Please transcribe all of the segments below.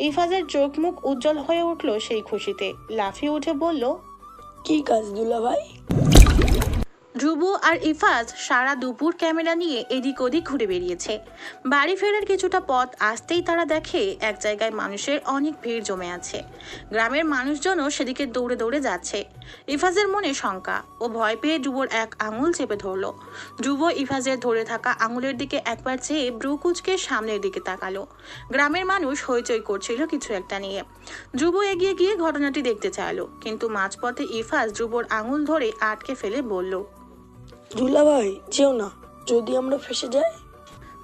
ইফাজের চোখ মুখ উজ্জ্বল হয়ে উঠল সেই খুশিতে। লাফিয়ে উঠে বলল, কি কাজ দুলা ভাই? ধ্রুব আর ইফাজ সারা দুপুর ক্যামেরা নিয়ে এদিক ওদিক ঘুরে বেরিয়েছে। বাড়ি ফেরার কিছুটা পথ আসতেই তারা দেখে এক জায়গায় মানুষের অনেক ভিড় জমে আছে। গ্রামের মানুষজনও সেদিকে দৌড়ে দৌড়ে যাচ্ছে। ইফাজের মনে শঙ্কা ও ভয় পেয়ে ধ্রুবর এক আঙুল চেপে ধরল। ধ্রুব ইফাজের ধরে থাকা আঙুলের দিকে একবার চেয়ে ব্রু কুঁচকে সামনের দিকে তাকালো। গ্রামের মানুষ হইচই করছিল কিছু একটা নিয়ে। ধ্রুব এগিয়ে গিয়ে ঘটনাটি দেখতে চাইলো, কিন্তু মাঝপথে ইফাজ ধ্রুবর আঙুল ধরে আটকে ফেলে বলল, দুলা ভাই যেও না, যদি আমরা ফেসে যাই।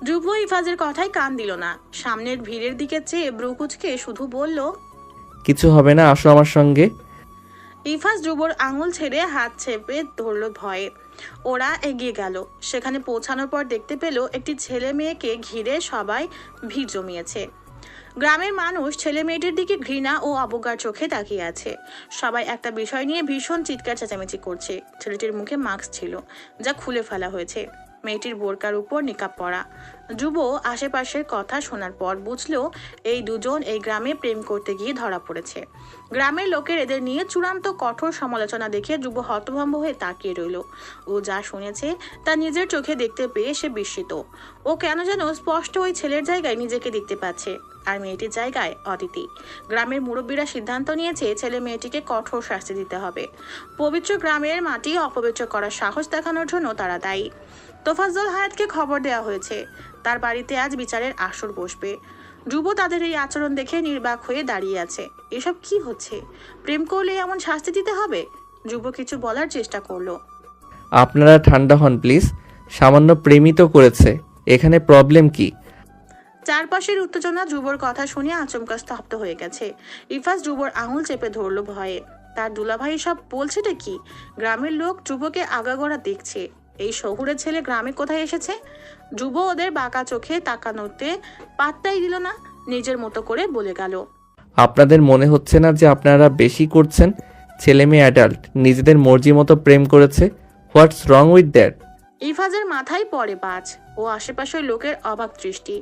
ধ্রুব ইফাজের কথায় কান দিল না। সামনের ভিড়ের দিকে চেয়ে ব্রু কুঁচকে শুধু বলল, কিছু হবে না, আসো আমার সঙ্গে। ইফাজ ধ্রুবর আঙুল ছেড়ে হাত চেপে ধরল ভয়ে। ওরা এগিয়ে গেল। সেখানে পৌঁছানোর পর দেখতে পেল একটি ছেলে মেয়েকে ঘিরে সবাই ভিড় জমিয়েছে। গ্রামের মানুষ ছেলে মেয়েটির দিকে ঘৃণা ও অবজ্ঞার চোখে তাকিয়ে আছে। সবাই একটা বিষয় নিয়ে ভীষণ চিৎকার চেঁচামেচি করছে। ছেলেটির মুখে মাস্ক ছিল, যা খুলে ফেলা হয়েছে। মেয়েটির বোরকার উপর নিকাব পরা। ধ্রুব আশেপাশের কথা শোনার পর বুঝলো এই দুজন এই গ্রামে প্রেম করতে গিয়ে ধরা পড়েছে। গ্রামের লোকের এদের নিয়ে চূড়ান্ত কঠোর সমালোচনা দেখে ধ্রুব হতভম্ব হয়ে তাকিয়ে রইল। ও যা শুনেছে তা নিজের চোখে দেখতে পেয়ে সে বিস্মিত। ও কেন যেন স্পষ্ট ওই ছেলের জায়গায় নিজেকে দেখতে পাচ্ছে, আর মেয়েটির জায়গায় অদিতি। গ্রামের মুরব্বীরা সিদ্ধান্ত নিয়েছে ছেলে মেয়েটিকে কঠোর শাস্তি দিতে হবে। পবিত্র গ্রামের মাটি অপবিত্র করার সাহস দেখানোর জন্য তারা দায়ী। তোফাজ্জল হায়াতকে খবর দেওয়া হয়েছে, তার বাড়িতে আজ বিচারের আসর বসবে। ধ্রুব তাদের এই আচরণ দেখে নির্বাক হয়ে দাঁড়িয়ে আছে। এসব কি হচ্ছে? প্রেম করলে এমন শাস্তি দিতে হবে? ধ্রুব কিছু বলার চেষ্টা করলো। আপনারা ঠান্ডা হন প্লিজ, সামান্য প্রেমই তো করেছে, এখানে প্রবলেম কি? চারপাশের উত্তেজনা ধ্রুবর কথা শুনে আচমকা স্তব্ধ হয়ে গেছে। ইফাজ ধ্রুবর আঙুল চেপে ধরলো ভয়ে। তার দুলাভাই সব বলছেটা কি? গ্রামের লোক ধ্রুবকে আগাগোড়া দেখছে। এই শহুরের ছেলে গ্রামে কোথায় এসেছে? ধ্রুব ওদের বাঁকা চোখে তাকানোতে পাত্তাই দিল না, নিজের মতো করে বলে গেল, আপনাদের মনে হচ্ছে না যে আপনারা বেশি করছেন? ছেলে মেয়ে অ্যাডাল্ট, নিজেদের মর্জি মতো প্রেম করেছে। হোয়াটস রং উইথ দ্যাট? ইফাজের মাথায় পড়ে বাজ ও আশেপাশের লোকের অবাক দৃষ্টি।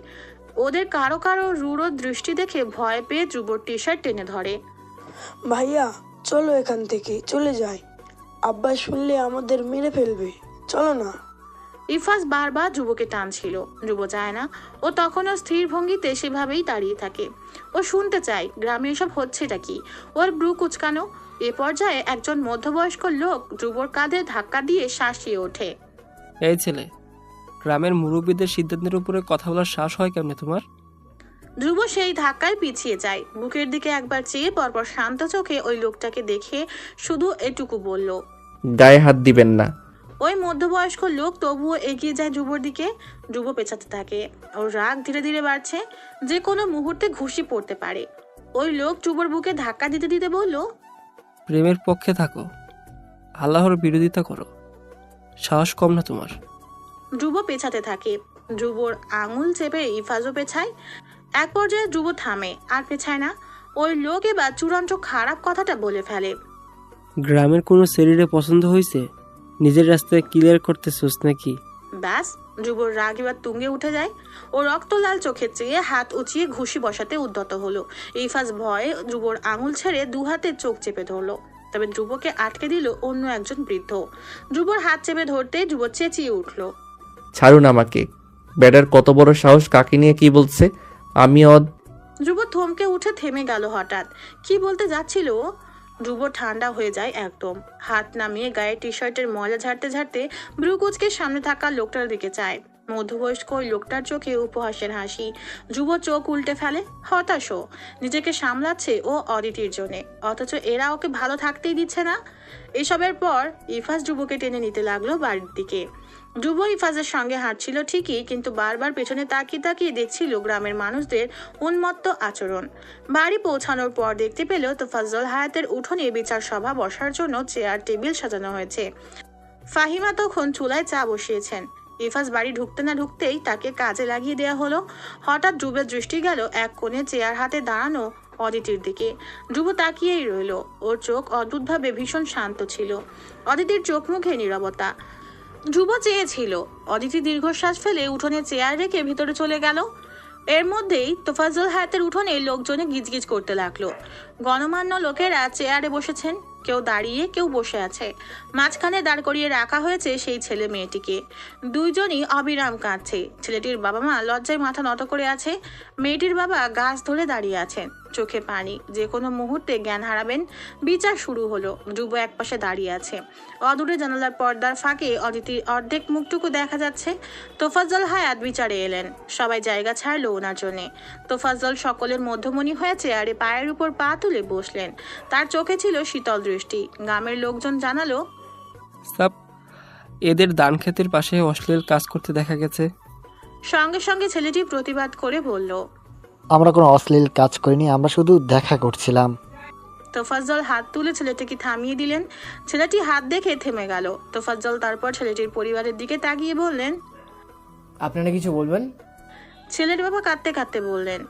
ওদের কারো কারো রূঢ় দৃষ্টি দেখে ভয় পেয়ে ধ্রুবর টি শার্ট টেনে ধরে। ভাইয়া চলো এখান থেকে চলে যাই, আব্বা শুনলে আমাদের মেরে ফেলবে, চলো না। ইফাজ বারবার ধ্রুবকে টানছিল। ধ্রুব চায় না। ও তখনও স্থির ভঙ্গিতে সেভাবেই দাঁড়িয়ে থাকে। ও শুনতে চায় গ্রামে এসব হচ্ছেটা কি। ওর ব্রু কুচকানো। এ পর্যায়ে একজন মধ্যবয়স্ক লোক ধ্রুবর কাঁধে ধাক্কা দিয়ে শাসিয়ে ওঠে। এই ছেলে, গ্রামের মুরব্বীদের সিদ্ধান্তের উপরে কথা বলার সাহস হয় কেমনে তোমার? ধ্রুব সেই ধাক্কায় পিছিয়ে যায়। বুকের দিকে একবার চেয়ে পরপর শান্ত চোখে ওই লোকটাকে দেখে শুধু এটুকু বলল, গায়ে হাত দিবেন না। ওই মধ্যবয়স্ক লোক তবুও এগিয়ে যায় ধ্রুবর দিকে। ধ্রুব পেছাতে থাকে। ওর রাগ ধীরে ধীরে বাড়ছে, যে কোনো মুহূর্তে ঘুষি পড়তে পারে। ওই লোক ধ্রুবর বুকে ধাক্কা দিতে দিতে বলল, প্রেমের পক্ষে থাকো, আল্লাহর বিরোধিতা করো, সাহস কম না তোমার? ধ্রুব পেছাতে থাকে। ধ্রুবর আঙুল চেপে ইফাজও পেছায়। এক পর্যায়ে ধ্রুব থামে, আর পেছায় না। ওই লোক এবার চূড়ান্ত খারাপ কথাটা বলে ফেলে, গ্রামের কোনো ছেলেরে পছন্দ হয়েছে? নিজের রাস্তায় ক্লিয়ার করতেছোস নাকি? ব্যাস, ধ্রুবর রাগ এবার তুঙ্গে উঠে যায়। ও রক্ত লাল চোখে চেয়ে হাত উঁচিয়ে ঘুষি বসাতে উদ্যত হলো। ইফাজ ভয়ে ধ্রুবর আঙুল ছেড়ে দু হাতে চোখ চেপে ধরলো। তবে ধ্রুবকে আটকে দিল অন্য একজন বৃদ্ধ। ধ্রুবর হাত চেপে ধরতে ধ্রুব চেঁচিয়ে উঠল, ছাড়ুন আমাকে। ব্যাডার কত বড় সাহস, কাকে নিয়ে কি বলছে? আমি ধ্রুব থমকে উঠে থেমে গেল হঠাৎ। কি বলতে যাচ্ছিল ও? ধ্রুব ঠান্ডা হয়ে যায় একদম। হাত নামিয়ে গায়ে টি শার্টের ময়লা ঝাড়তে ঝাড়তে ব্রু কুচকে সামনে থাকা লোকটার দিকে চায়। মধ্যবয়স্ক ওই লোকটার চোখে উপহাসের হাসি। ধ্রুব চোখ উল্টে ফেলে। হতাশ নিজেকে সামলাচ্ছে ও অদিতির জন্যে, অথচ এরা ওকে ভালো থাকতেই দিচ্ছে না। এসবের পর ইফাজ ধ্রুবকে টেনে নিতে লাগলো বাড়ির দিকে। ধ্রুব ইফাজের সঙ্গে হাঁটছিল ঠিকই, কিন্তু বারবার পেছনে তাকিয়ে তাকিয়ে দেখছিল গ্রামের মানুষদের উন্মত্ত আচরণ। বাড়ি পৌঁছানোর পর দেখতে পেল তোফাজ্জল হায়াতের উঠোনে বিচার সভা বসার জন্য চেয়ার টেবিল সাজানো হয়েছে। ফাহিমা তখন চুলায় চা বসিয়েছেন। ইফাজ বাড়ি ঢুকতে না ঢুকতেই তাকে কাজে লাগিয়ে দেওয়া হলো। হঠাৎ ধ্রুবের দৃষ্টি গেল এক কোণে চেয়ার হাতে দাঁড়ানো অদিতির দিকে। ধ্রুব তাকিয়েই রইল। ওর চোখ অদ্ভুতভাবে ভীষণ শান্ত ছিল। অদিতির চোখ মুখে নীরবতা। ধ্রুব চেয়েছিল। অদিতি দীর্ঘশ্বাস ফেলে উঠোনে চেয়ার রেখে ভিতরে চলে গেল। এর মধ্যেই তোফাজ্জল হায়াতের উঠোনে লোকজনে গিজগিজ করতে লাগলো। গণমান্য লোকেরা চেয়ারে বসেছেন, কেউ দাঁড়িয়ে কেউ বসে আছে। মাঝখানে দাঁড় করিয়ে রাখা হয়েছে সেই ছেলে মেয়েটিকে। দুইজনই অবিরাম কাঁদছে। ছেলেটির বাবা মা লজ্জায় মাথা নত করে আছে। মেয়েটির বাবা গাছ ধরে দাঁড়িয়ে আছেন, চোখে পানি, যে কোনো মুহূর্তে জ্ঞান হারাবেন। বিচার শুরু হলো। ধ্রুব একপাশে দাঁড়িয়ে আছে। অদূরে জানালার পর্দার ফাঁকে অদিতির অর্ধেক মুখটুকু দেখা যাচ্ছে। তোফাজ্জল হায়াত বিচারে এলেন। সবাই জায়গা ছাড়লো ওনার জন্যে। তোফাজ্জল সকলের মধ্যমণি হয়ে চেয়ারে পায়ের উপর পা তুলে বসলেন। তার চোখে ছিল শীতল দৃষ্টি। গ্রামের লোকজন জানালো, সাব, এদের ধান ক্ষেতের পাশে অশ্লীল কাজ করতে দেখা গেছে। সঙ্গে সঙ্গে ছেলেটি প্রতিবাদ করে বলল, আমরা কোনো অশ্লীল কাজ করিনি, আমরা শুধু দেখা করছিলাম। তোফাজ্জল হাত তুলে ছেলেটিকে থামিয়ে দিলেন। ছেলেটি হাত দেখে থেমে গেল। তোফাজ্জল তারপর ছেলেটির পরিবারের দিকে তাকিয়ে বললেন, আপনারা কিছু বলবেন? ছেলের বাবা কাঁদতে কাঁদতে বললেন,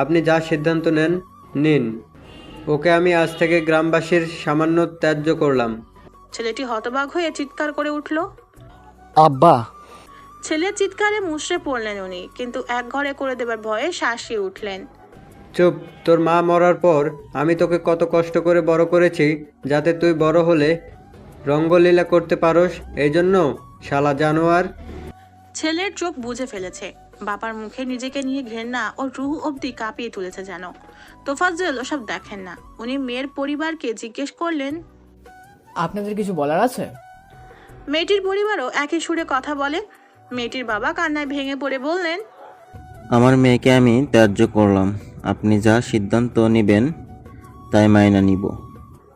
আপনি যা সিদ্ধান্ত নেন নিন। ওকে আমি আজ থেকে গ্রামবাসীর সামান্য ত্যায্য করলাম। ছেলেটি হতবাক হয়ে চিৎকার করে উঠল। আব্বা, ছেলের চিৎকারে মুষড়ে পড়লেন উনি, কিন্তু এক ঘরে করে দেবার ভয়ে শাসিয়ে উঠলেন। চুপ, তোর মা মরার পর আমি তোকে কত কষ্ট করে বড় করেছি যাতে তুই বড় হলে রঙ্গলীলা করতে পারোস, এই জন্য শালা জানোয়ার। ছেলের চোখ বুঝে ফেলেছে। বাবার মুখে নিজেকে নিয়ে ঘেন্না ও রুহ অবধি কাঁপিয়ে তুলেছে যেন। তোফাজ্জল ওসব দেখেন না। উনি মেয়ের পরিবারকে জিজ্ঞেস করলেন, আপনাদের কিছু বলার আছে? মেয়েটির পরিবারও একই সুরে কথা বলে। মেয়েটির বাবা কান্নায় ভেঙে পড়ে বললেন, আমার মেয়েকে আমি ত্যায্য করলাম, আপনি যা সিদ্ধান্ত নেবেন তাই মাইনা নিব।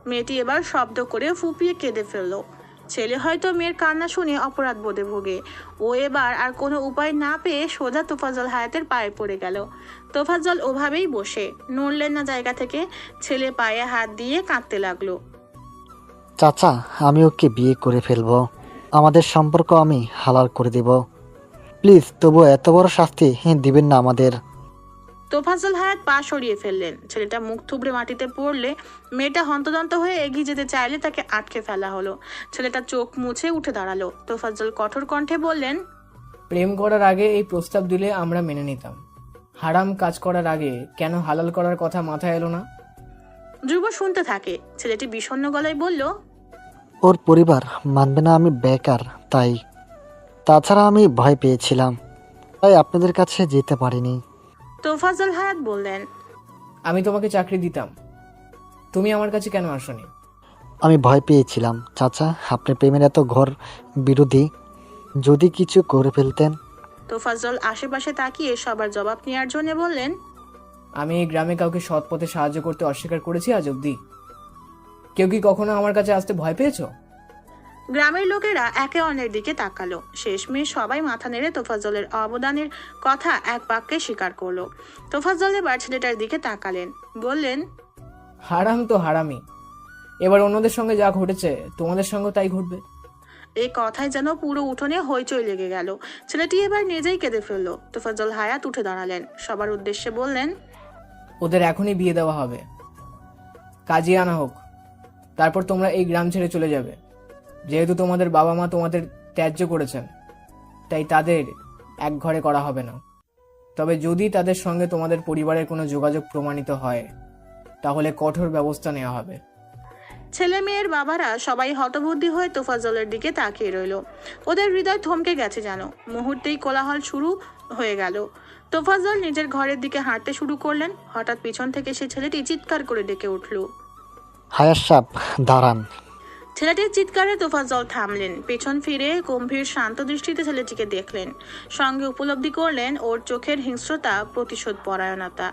মেয়েটি এবার শব্দ করে ফুপিয়ে কেঁদে ফেলল। ছেলে হয়তো মেয়ের কান্না শুনে অপরাধ বোধে ভোগে। ও এবার আর কোনো উপায় না পেয়ে সোজা তোফাজ্জল হায়াতের পায়ে পড়ে গেল। তোফাজ্জল ওভাবেই বসে, নড়লেন না জায়গা থেকে। ছেলে পায়ে হাত দিয়ে কাঁদতে লাগলো। চাচা, আমি ওকে বিয়ে করে ফেলবো, আমাদের সম্পর্ক আমি হালাল করে দেব। প্লিজ, তবু এত বড় শাস্তি দিবেন না আমাদের। তোফাজ্জল হায়াত পা সরিয়ে ফেললেন। ছেলেটা মুখ থুবড়ে মাটিতে পড়লে মেয়েটা হন্তদন্ত হয়ে এগিয়ে যেতে চাইলে তাকে আটকে ফেলা হলো। ছেলেটা চোখ মুছে উঠে দাঁড়ালো। তোফাজ্জল কঠোর কণ্ঠে বললেন, প্রেম করার আগে এই প্রস্তাব দিলে আমরা মেনে নিতাম। হারাম কাজ করার আগে কেন হালাল করার কথা মাথায় এলো না? ধ্রুব শুনতে থাকে। ছেলেটি বিষণ্ণ গলায় বলল, ওর পরিবার মানবে না, আমি বেকার তাই। তাছাড়া আমি ভয় পেয়েছিলাম, তাই আপনাদের কাছে যেতে পারিনি। তোফাজ্জল হায়াত বললেন, আমি তোমাকে চাকরি দিতাম, তুমি আমার কাছে কেন আসোনি? আমি ভয় পেয়েছিলাম চাচা, আপনি প্রেমের এত ঘর বিরোধী, যদি কিছু করে ফেলতেন। তোফাজ্জল আশেপাশে তাকিয়ে সবার জবাব নেওয়ার জন্য বললেন, আমি এই গ্রামে কাউকে সৎ পথে সাহায্য করতে অস্বীকার করেছি আজ অব্দি? কেউ কি কখনো আমার কাছে আসতে ভয় পেয়েছো? গ্রামের লোকেরা একে অন্যের দিকে তাকালো। শেষমেশ সবাই মাথা নেড়ে তোফাজ্জলের অবদানের কথা এক বাক্যে স্বীকার করলো। তোফাজ্জল এবার ছেলেটার দিকে তাকালেন, বললেন, হারাম তো হারামি, এবার অন্যদের সঙ্গে যা ঘটেছে তোমাদের সঙ্গে তাই ঘটবে। এই কথায় যেন পুরো উঠোনে হইচই লেগে গেল। ছেলেটি এবার নিজেই কেঁদে ফেললো। তোফাজ্জল হায়াত উঠে দাঁড়ালেন, সবার উদ্দেশ্যে বললেন, ওদের এখনই বিয়ে দেওয়া হবে, কাজে আনা হোক, তারপর তোমরা এই গ্রাম ছেড়ে চলে যাবে। যেহেতু তোমাদের বাবা মা তোমাদের ত্যায্য করেছেন, তাই তাদের এক ঘরে করা হবে না। তবে যদি তাদের সঙ্গে তোমাদের পরিবারের কোনো যোগাযোগ প্রমাণিত হয়, তাহলে কঠোর ব্যবস্থা নেওয়া হবে। ছেলে মেয়ের বাবারা সবাই হতবুদ্ধি হয়ে তোফাজ্জলের দিকে তাকিয়ে রইল। ওদের হৃদয় থমকে গেছে যেন। মুহূর্তেই কোলাহল শুরু হয়ে গেল। তোফাজ্জল নিজের ঘরের দিকে হাঁটতে শুরু করলেন। হঠাৎ পিছন থেকে সে ছেলেটি চিৎকার করে ডেকে উঠল। হায়াত সাহেব, দাঁড়ান। ছেলেটির চিৎকারে তোফাজ্জল থামলেন। পেছন ফিরে গম্ভীর শান্ত দৃষ্টিতে ছেলেটিকে দেখলেন। সঙ্গে উপলব্ধি করলেন ওর চোখের হিংস্রতা, প্রতিশোধ পরায়ণতা।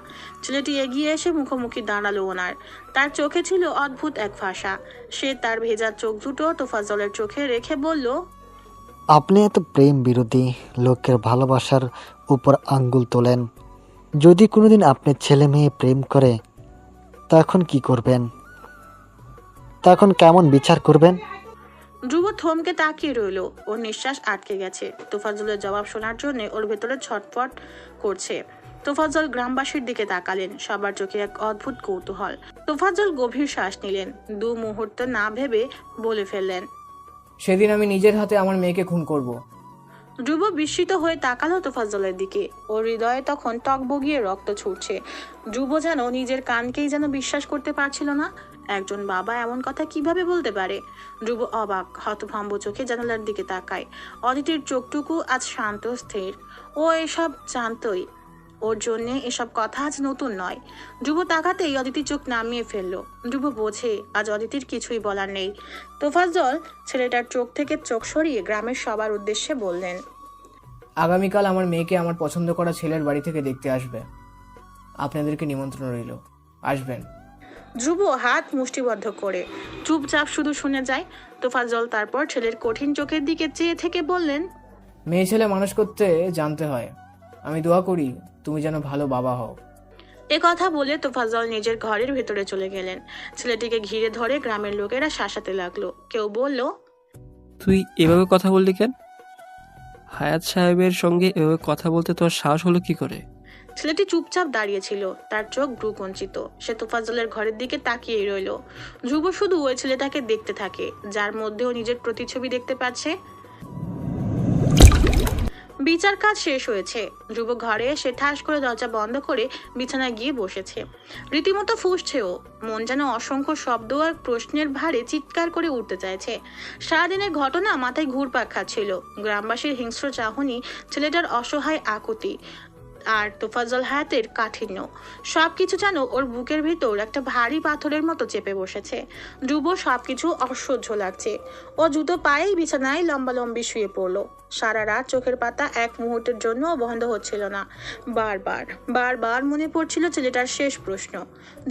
ছেলেটি এগিয়ে এসে মুখোমুখি দাঁড়ালো ওনার। তার চোখে ছিল অদ্ভুত এক ভাষা। সে তার ভেজা চোখ দুটো তোফাজ্জলের চোখে রেখে বলল, আপনি এত প্রেম বিরোধী, লোকের ভালোবাসার উপর আঙ্গুল তোলেন। যদি কোনোদিন আপনার ছেলে মেয়ে প্রেম করে, তখন কি করবেন? তখন কেমন বিচার করবেন? ধ্রুব থমকে তাকিয়ে রইল। ওর নিঃশ্বাস আটকে গেছে। তোফাজ্জলের জবাব শোনার জন্য ওর ভেতরে ছটফট করছে। তোফাজ্জল গ্রামবাসীর দিকে তাকালেন। সবার চোখে এক অদ্ভুত কৌতূহল। তোফাজ্জল গভীর শ্বাস নিলেন। 2 মুহূর্ত না ভেবে বলে ফেললেন, সেদিন আমি নিজের হাতে আমার মেয়েকে খুন করব। ধ্রুব বিস্মিত হয়ে তাকালো তোফাজ্জলের দিকে। ওর হৃদয়ে তখন টকবগিয়ে রক্ত ছুটছে। ধ্রুব যেন নিজের কানকেই যেন বিশ্বাস করতে পারছিল না। একজন বাবা এমন কথা কিভাবে বলতে পারে? ধ্রুব অবাক, হতভম্ব চোখে জানালার দিকে তাকায়। অদিতির চোখটুকু আজ শান্ত স্থির। ও এসব জানতই, ওর জন্যে এসব কথা আজ নতুন নয়। ধ্রুব তাকাতেই অদিতি চোখ নামিয়ে ফেললো। ধ্রুব বোঝে আজ অদিতির কিছুই বলার নেই। তোফাজ্জল ছেলেটার চোখ থেকে চোখ সরিয়ে গ্রামের সবার উদ্দেশ্যে বললেন, আগামীকাল আমার মেয়েকে আমার পছন্দ করা ছেলের বাড়ি থেকে দেখতে আসবে। আপনাদেরকে নিমন্ত্রণ রইল, আসবেন। ধ্রুব হাত মুষ্টিবদ্ধ করে চুপচাপ শুধু শুনে যায়। তোফাজ্জল তারপর ছেলের কঠিন চোখের দিকে চেয়ে থেকে বললেন, মেয়ে ছেলে মানুষ করতে জানতে হয়। আমি দোয়া করি তুমি যেন ভালো বাবা হও। এ কথা বলে তোফাজ্জল নিজের ঘরের ভেতরে চলে গেলেন। ছেলেটিকে ঘিরে ধরে গ্রামের লোকেরা শাসাতে লাগলো। কেউ বলল, তুই এভাবে কথা বললি কেন? হায়াত সাহেবের সঙ্গে এভাবে কথা বলতে তোর সাহস হলো কি করে? ছেলেটি চুপচাপ দাঁড়িয়েছিল, তার চোখ ভ্রুকুঞ্চিত। সে তোফাজ্জলের ঘরের দিকে তাকিয়েই রইল। ধ্রুব শুধু ওই ছেলেটাকে দেখতে থাকে, যার মধ্যেও নিজের প্রতিচ্ছবি দেখতে পাচ্ছে। বিচার কাজ শেষ হয়েছে। ধ্রুব ঘরে এসে ঠাস করে দরজা বন্ধ করে বিছানায় গিয়ে বসেছে। রীতিমতো ফুঁসছেও, মন যেন অসংখ্য শব্দ আর প্রশ্নের ভারে চিৎকার করে উঠতে চাইছে। সারাদিনের ঘটনা মাথায় ঘুরপাক খাচ্ছিল। গ্রামবাসীর হিংস্র চাহনি, ছেলেটার অসহায় আকুতি, আর তোফাজ্জল হায়াতের কাঠিন্য, সবকিছু যেন ওর বুকের ভিতর একটা ভারী পাথরের মতো চেপে বসেছে। ধ্রুব সবকিছু অসহ্য লাগছে। ও জুতো পায়েই বিছানায় লম্বালম্বি শুয়ে পড়লো। সারা রাত চোখের পাতা এক মুহূর্তের জন্য বন্ধ হচ্ছিল না। বারবার বারবার মনে পড়ছিল ছেলেটার শেষ প্রশ্ন,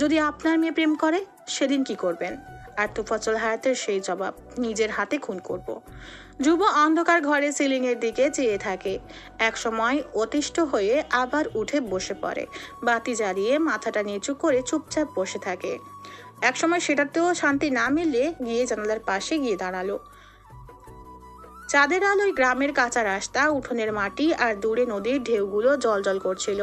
যদি আপনার মেয়ে প্রেম করে সেদিন কি করবেন? আর তোফাজ্জল হায়াতের সেই জবাব, নিজের হাতে খুন করব। ধ্রুব অন্ধকার ঘরে সিলিং এর দিকে চেয়ে থাকে। একসময় অতিষ্ঠ হয়ে আবার উঠে বসে পড়ে। বাতি জ্বালিয়ে মাথাটা নিচু করে চুপচাপ বসে থাকে। একসময় সেটাতেও শান্তি না মিললে গিয়ে জানালার পাশে গিয়ে দাঁড়ালো। চাঁদের আলোয় গ্রামের কাঁচা রাস্তা, উঠোনের মাটি আর দূরে নদীর ঢেউগুলো জলজল করছিল।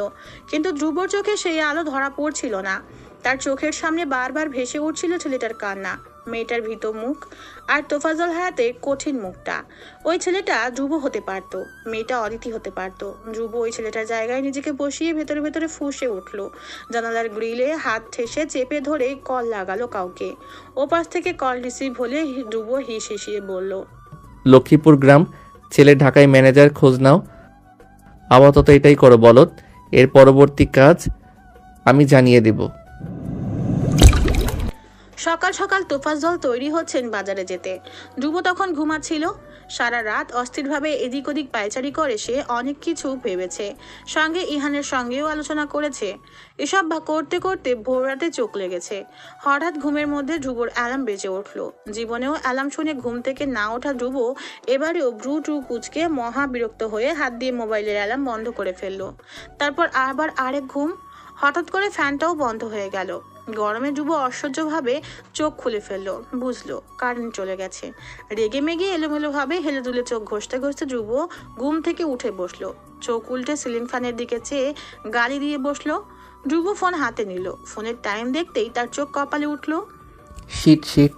কিন্তু ধ্রুবর চোখে সেই আলো ধরা পড়ছিল না। তার চোখের সামনে বারবার ভেসে উঠছিল ছেলেটার কান্না, মেয়েটার ভীত মুখ আর তোফাজ্জল হায়াতের কঠিন মুখটা। ওই ছেলেটা ধ্রুব হতে পারত, মেয়েটা অদিতি হতে পারত। ধ্রুব ওই ছেলেটার জায়গায় নিজেকে বসিয়ে ভেতরে ভেতরে ফুঁসে উঠল। জানালার গ্রিলে হাত ঠেসে চেপে ধরে কল লাগালো কাউকে। ওপাশ থেকে কল রিসিভ হলে ধ্রুব হিস হিসিয়ে বলল, লক্ষ্মীপুর গ্রাম, ছেলে ঢাকায় ম্যানেজার, খোঁজ নাও। আপাতত এটাই করো বলদ, এর পরবর্তী কাজ আমি জানিয়ে দেব। সকাল সকাল তোফাজ্জল তৈরি হচ্ছেন বাজারে যেতে। ধ্রুব তখন ঘুমাচ্ছিল। সারা রাত অস্থিরভাবে এদিক ওদিক পায়চারি করে সে অনেক কিছু ভেবেছে, সঙ্গে ইহানের সঙ্গেও আলোচনা করেছে। এসব করতে করতে ভোর রাতে চোখ লেগেছে। হঠাৎ ঘুমের মধ্যে ধ্রুবর অ্যালার্ম বেজে উঠল। জীবনেও অ্যালার্ম শুনে ঘুম থেকে না ওঠা ধ্রুব এবারেও ব্রু ট্রু কুচকে মহা বিরক্ত হয়ে হাত দিয়ে মোবাইলের অ্যালার্ম বন্ধ করে ফেলল। তারপর আবার আরেক ঘুম। হঠাৎ করে ফ্যানটাও বন্ধ হয়ে গেল। গরমে ধ্রুব অসহ্যভাবে চোখ খুলে ফেললো। বুঝলো কারেন্ট চলে গেছে। রেগে মেগে এলোমেলোভাবে হেলে দুলে চোখ ঘষতে ঘষতে ধ্রুব ঘুম থেকে উঠে বসলো। চোখ উল্টে সিলিং ফ্যানের দিকে চেয়ে গালি দিয়ে বসলো। ধ্রুব ফোন হাতে নিল। ফোনের টাইম দেখতেই তার চোখ কপালে উঠলো। Shit shit.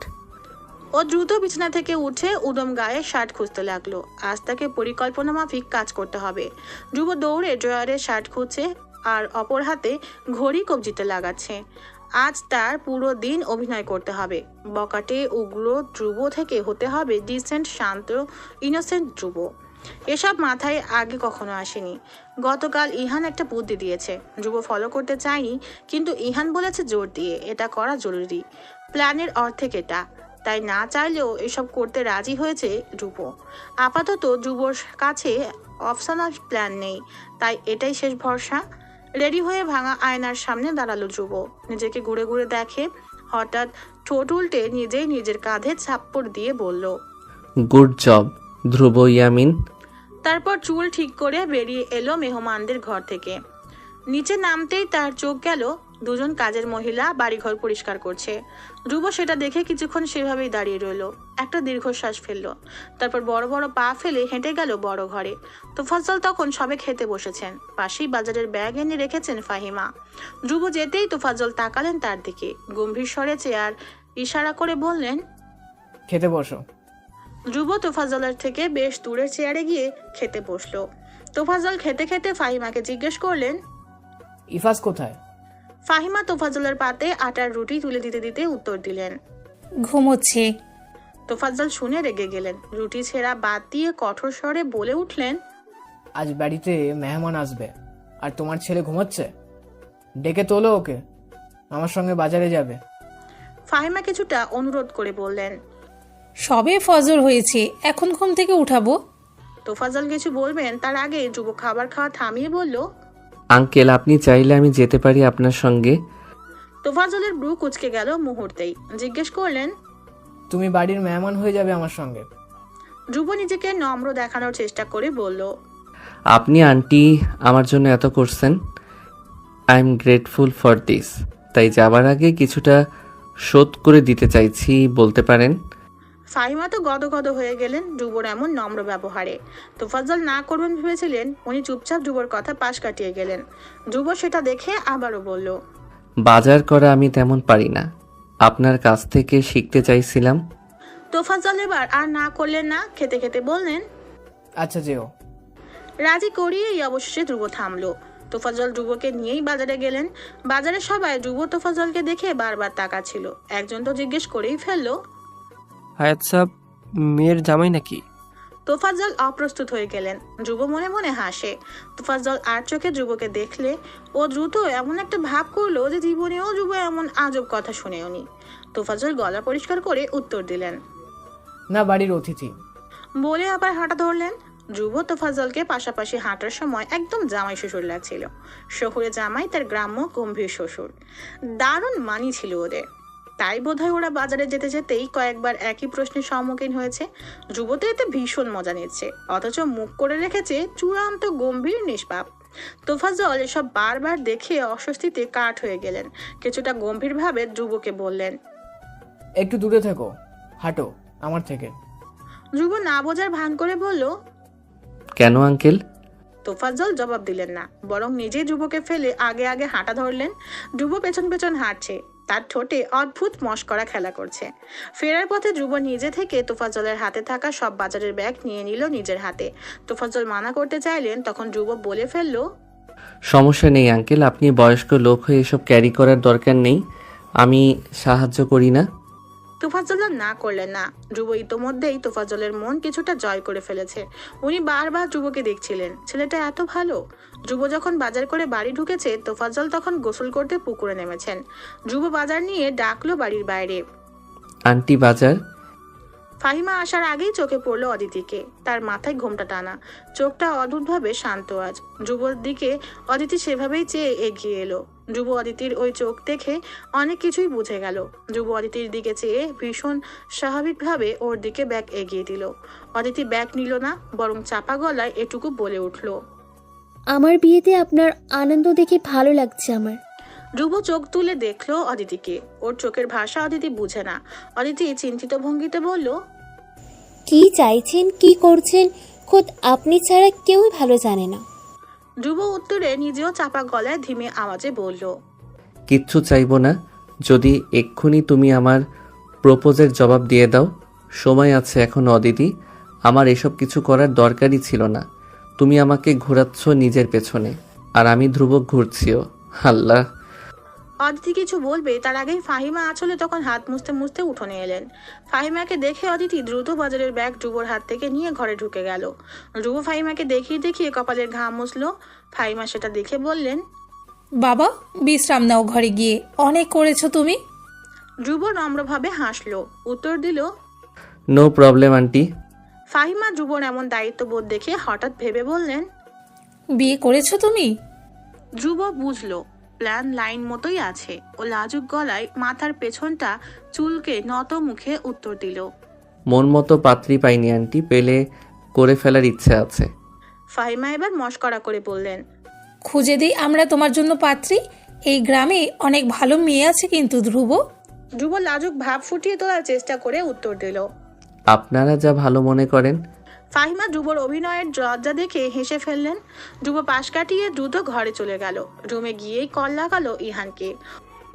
ও দ্রুত বিছানা থেকে উঠে উদম গায়ে শার্ট খুঁজতে লাগলো। আজ তাকে পরিকল্পনা মাফিক কাজ করতে হবে। ধ্রুব দৌড়ে ড্রয়ারে শার্ট খুঁজছে আর অপর হাতে ঘড়ি কবজিতে লাগাচ্ছে। আজ তার পুরো দিন অভিনয় করতে হবে। বকাটে উগ্র ধ্রুব থেকে হতে হবে ডিসেন্ট, শান্ত, ইনোসেন্ট ধ্রুব। এসব মাথায় আগে কখনো আসেনি। গতকাল ইহান একটা বুদ্ধি দিয়েছে। ধ্রুব ফলো করতে চায়নি, কিন্তু ইহান বলেছে জোর দিয়ে এটা করা জরুরি। প্ল্যানের অর্ধেক এটা, তাই না চাইলেও এসব করতে রাজি হয়েছে ধ্রুব। আপাতত ধ্রুবর কাছে অপশনাল প্ল্যান নেই, তাই এটাই শেষ ভরসা। রেডি হয়ে ভাঙা আয়নার সামনে দাঁড়ালো ধ্রুব। নিজেকে ঘুরে ঘুরে দেখে। হঠাৎ ঠোঁট উল্টে নিজেই নিজের কাঁধে ছাপ্পড় দিয়ে বলল, গুড জব ধ্রুব ইয়ামিন। তারপর চুল ঠিক করে বেরিয়ে এলো মেহমানদের ঘর থেকে। নিচে নামতেই তার চোখ গেল দুজন কাজের মহিলা বাড়িঘর পরিষ্কার করছে। ধ্রুব সেটা দেখে কিছুক্ষণ সেভাবেই দাঁড়িয়ে রইল। একটা দীর্ঘশ্বাস ফেললো। তারপর বড় বড় পা ফেলে হেঁটে গেল বড় ঘরে। তোফাজ্জল তখন সবে খেতে বসেছেন। পাশেই বাজারের ব্যাগ এনে রেখেছেন ফাহিমা। ধ্রুব যেতেই তোফাজ্জল তাকালেন তার দিকে। গম্ভীর স্বরে চেয়ার ইশারা করে বললেন, খেতে বসো। ধ্রুব তোফাজ্জলের থেকে বেশ দূরের চেয়ারে গিয়ে খেতে বসলো। তোফাজ্জল খেতে খেতে ফাহিমাকে জিজ্ঞেস করলেন, ইফাজ কোথায়? ফাহিমা তোফাজ্জলের পাতে আটার রুটি তুলে দিতে দিতে উত্তর দিলেন, ঘুমোচ্ছে। তোফাজ্জল শুনে রেগে গেলেন। রুটি ছেঁড়া বাদ দিয়ে কঠোর স্বরে বলে উঠলেন, আজ বাড়িতে মেহমান আসবে আর তোমার ছেলে ঘুমাচ্ছে? ডেকে তোলো ওকে, আমার সঙ্গে বাজারে যাবে। ফাহিমা কিছুটা অনুরোধ করে বললেন। সবে ফজর হয়েছে, এখন ঘুম থেকে উঠাবো? তোফাজ্জল কিছু বলবেন তার আগে যুব খাবার খাওয়া থামিয়ে বলল, আঙ্কেল, আপনি চাইলে আমি যেতে পারি আপনার সঙ্গে। তোফাজ্জলের ব্রু কুঁচকে গেল মুহূর্তেই। জিজ্ঞেস করলেন, তুমি বাড়ির মেহমান হয়ে যাবে আমার সঙ্গে। ধ্রুব নিজেকে নম্র দেখানোর চেষ্টা করে বলল, আপনি আন্টি আমার জন্য এত করছেন, I am grateful for this. তাই যাবার আগে কিছুটা শোধ করে দিতে চাইছি, বলতে পারেন। ফাহিমা তো গদগদ হয়ে গেলেন ধ্রুবর এমন নম্র ব্যবহারে। তোফাজ্জল না করবেন ভেবেছিলেন, উনি চুপচাপ ধ্রুবর কথা পাশ কাটিয়ে গেলেন। ধ্রুব সেটা দেখে আবারও বলল, বাজার করা আমি তেমন পারি না, আপনার কাছ থেকে শিখতে চাইছিলাম। তোফাজ্জল এবার আর না করলেন না, খেতে খেতে বললেন, আচ্ছা যেও। রাজি করিয়েই অবশেষে ধ্রুব থামলো। তোফাজ্জল ধ্রুবকে নিয়েই বাজারে গেলেন। বাজারে সবাই ধ্রুব তোফাজ্জলকে দেখে বারবার তাকাচ্ছিল। একজন তো জিজ্ঞেস করেই ফেললো, হায়াত সাহেব মেয়ের জামাই নাকি? তোফাজ্জল অপ্রস্তুত হয়ে গেলেন। ধ্রুব মনে মনে হাসে। তোফাজ্জল আর চোখে ধ্রুবকে দেখলে ও দ্রুত এমন একটা ভাব করলো যে জীবনেও ধ্রুব এমন আজব কথা শুনেওনি। তোফাজ্জল গলা পরিষ্কার করে উত্তর দিলেন, না, বাড়ির অতিথি। বলে আবার হাঁটা ধরলেন। ধ্রুব তোফাজ্জলকে পাশাপাশি হাঁটার সময় একদম জামাই শ্বশুর লাগছিল। শহুরে জামাই, তার গ্রাম্য গম্ভীর শ্বশুর। দারুণ মানি ছিল ওদের। তাই বোধহয় ওরা বাজারে যেতে যেতেই কয়েকবার একই প্রশ্নের সম্মুখীন হয়েছে। ধ্রুব তো এতে ভীষণ মজা নিচ্ছে, অথচ মুখ করে রেখেছে চূড়ান্ত গম্ভীর নিষ্পাপ। তোফাজ্জল এসব বারবার দেখে অস্বস্তিতে কাঠ হয়ে গেলেন। কিছুটা গম্ভীরভাবে ধ্রুবকে বললেন, একটু দূরে থেকো, হাঁটো আমার থেকে। ধ্রুব না বোঝার ভান করে বলল, কেন আঙ্কেল? তোফাজ্জল জবাব দিলেন না, বরং নিজেই ধ্রুবকে ফেলে আগে আগে হাঁটা ধরলেন। ধ্রুব পেছন পেছন হাঁটছে, তার ঠোঁটে অদ্ভুত মশকরা খেলা করছে। ফেরার পথে ধ্রুব নিজে থেকে তোফাজ্জলের হাতে থাকা সব বাজারের ব্যাগ নিয়ে নিল নিজের হাতে। তোফাজ্জল মানা করতে চাইলেন, তখন ধ্রুব বলে ফেলল, সমস্যা নেই আঙ্কেল, আপনি বয়স্ক লোক হয়ে এসব ক্যারি করার দরকার নেই, আমি সাহায্য করি না। তোফাজ্জল না করলেন না। ধ্রুব ইতোমধ্যেই তোফাজ্জলের মন কিছুটা জয় করে ফেলেছে। উনি বারবার ধ্রুবকে দেখছিলেন, ছেলেটা এত ভালো। ধ্রুব যখন বাজার করে বাড়ি ঢুকেছে, তোফাজ্জল তখন গোসল করতে পুকুরে নেমেছেন। ধ্রুব বাজার নিয়ে ডাকলো বাড়ির বাইরে। আন্টি বাজার। ফাহিমা আসার আগেই চোখে পড়লো অদিতিকে। তার মাথায় ঘোমটা টানা, চোখটা অদ্ভুতভাবে শান্ত আজ। ধ্রুবর দিকে অদিতি সেভাবেই চেয়ে এগিয়ে এলো। ধ্রুব অদিতির ওই চোখ দেখে অনেক কিছুই বুঝে গেল। ধ্রুব অদিতির দিকে চেয়ে ভীষণ স্বাভাবিকভাবে ওর দিকে ব্যাগ এগিয়ে দিল। অদিতি ব্যাগ নিল না, বরং চাপা গলায় এটুকু বলে উঠল, আমার বিয়েতে আপনার আনন্দ দেখে ভালো লাগছে আমার। ধ্রুব চোখ তুলে দেখলো অদিতিকে। ওর চোখের ভাষা অদিতি বুঝে না। অদিতি চিন্তিত ভঙ্গিতে বলল, কি চাইছেন, কি করছেন, খোদ আপনি ছাড়া কেউই ভালো জানে না। ধ্রুব উত্তরে নিজেও চাপা গলায় ধিমে আওয়াজে বলল, কিচ্ছু চাইবো না, যদি এক্ষুনি তুমি আমার প্রপোজের জবাব দিয়ে দাও। সময় আছে এখন অদিতি, আমার এসব কিছু করার দরকারই ছিল না। তুমি আমাকে ঘোরাচ্ছ নিজের পেছনে, আর আমি ধ্রুব ঘুরছিও। আল্লাহ। অদিতি কিছু বলবে তার আগেই ফাহিমা আঁচলে তখন হাত মুছতে মুছতে উঠোনে এলেন। ফাহিমাকে দেখে অদিতি দ্রুত বাজারের ব্যাগ ধ্রুবর হাত থেকে নিয়ে ঘরে ঢুকে গেল। ধ্রুব ফাহিমাকে দেখিয়ে দেখিয়ে কপালের ঘাম মুছল। ফাহিমা সেটা দেখে বললেন, বাবা বিশ্রাম নাও ঘরে গিয়ে, অনেক করেছো তুমি। ধ্রুব নম্রভাবে হাসলো, উত্তর দিল, নো প্রবলেম আন্টি। ফাহিমা ধ্রুবর এমন দায়িত্ববোধ দেখে হঠাৎ ভেবে বললেন, বিয়ে করেছো তুমি? ধ্রুব বুঝলো প্ল্যান লাইন মতোই আছে। ও লাজুক গলায় মাথার পেছনটা চুলকে নত মুখে উত্তর দিল, মন মতো পাত্রী পাইনি আন্টি, পেলে করে ফেলার ইচ্ছে আছে। ফাহিমা এবার মশকরা করে বললেন, খুঁজে দিই আমরা তোমার জন্য পাত্রী। এই গ্রামে অনেক ভালো মেয়ে আছে কিন্তু ধ্রুব। ধ্রুব লাজুক ভাব ফুটিয়ে তোলার চেষ্টা করে উত্তর দিল, আপনারা যা ভালো মনে করেন। ফাহিমা ধ্রুবর অভিনয়ের লজ্জা দেখে হেসে ফেললেন। ধ্রুব পাশ কাটিয়ে দ্রুত ঘরে চলে গেল। রুমে গিয়েই কল লাগালো ইহানকে।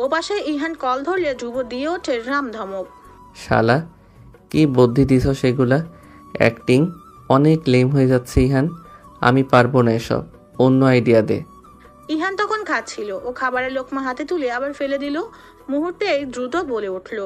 ও পাশে ইহান কল ধরলে ধ্রুব দিয়ে ওঠে রাম ধমক, শালা কি বুদ্ধি দিছ সেগুলা? অ্যাক্টিং অনেক লেম হয়ে যাচ্ছে ইহান। আমি পারবো না এসব, অন্য আইডিয়া দে। ইহান তখন খাচ্ছিল, ও খাবারের লোকমা হাতে তুলে আবার ফেলে দিল। মুহূর্তে দ্রুত বলে উঠল,